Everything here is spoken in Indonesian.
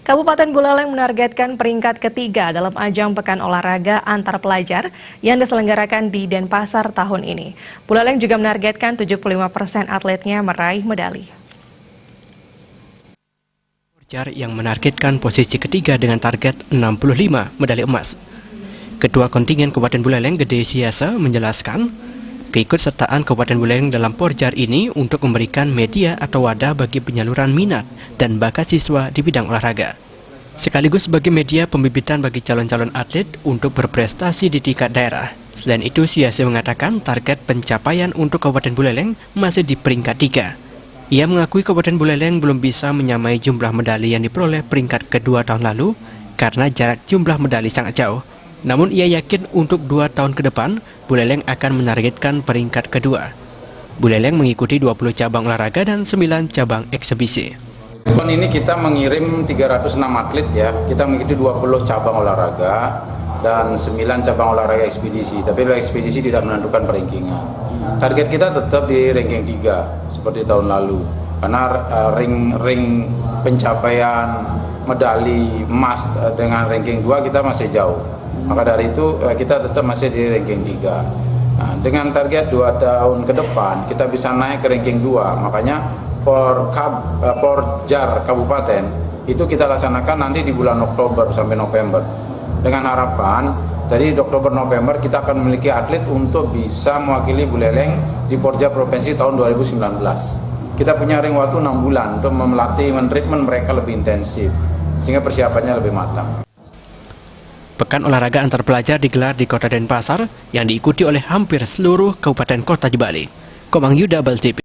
Kabupaten Buleleng menargetkan peringkat ketiga dalam ajang Pekan Olahraga Antar Pelajar yang diselenggarakan di Denpasar tahun ini. Buleleng juga menargetkan 75% atletnya meraih medali. Pelajar yang menargetkan posisi ketiga dengan target 65 medali emas. Ketua Kontingen Kabupaten Buleleng Gede Siasa menjelaskan, keikutsertaan Kabupaten Buleleng dalam Porjar ini untuk memberikan media atau wadah bagi penyaluran minat dan bakat siswa di bidang olahraga. Sekaligus sebagai media pembibitan bagi calon-calon atlet untuk berprestasi di tingkat daerah. Selain itu, Siasa mengatakan target pencapaian untuk Kabupaten Buleleng masih di peringkat 3. Ia mengakui Kabupaten Buleleng belum bisa menyamai jumlah medali yang diperoleh peringkat kedua tahun lalu karena jarak jumlah medali sangat jauh. Namun ia yakin untuk 2 tahun ke depan, Buleleng akan menargetkan peringkat kedua. Buleleng mengikuti 20 cabang olahraga dan 9 cabang eksebisi. Tahun ini kita mengirim 306 atlet ya, kita mengikuti 20 cabang olahraga dan 9 cabang olahraga ekspedisi. Tapi ekspedisi tidak menentukan peringkingan. Target kita tetap di ranking 3 seperti tahun lalu. Karena ring pencapaian medali emas dengan ranking 2 kita masih jauh. Maka dari itu kita tetap masih di ranking 3. Nah, dengan target 2 tahun ke depan kita bisa naik ke ranking 2. Makanya Porjar Kabupaten itu kita laksanakan nanti di bulan Oktober sampai November. Dengan harapan dari Oktober November kita akan memiliki atlet untuk bisa mewakili Buleleng di Porjar Provinsi tahun 2019. Kita punya ring waktu 6 bulan untuk melatih, mentreatment mereka lebih intensif sehingga persiapannya lebih matang. Pekan olahraga antar pelajar digelar di Kota Denpasar yang diikuti oleh hampir seluruh kabupaten kota di Bali. Komang Yuda, Bal TV.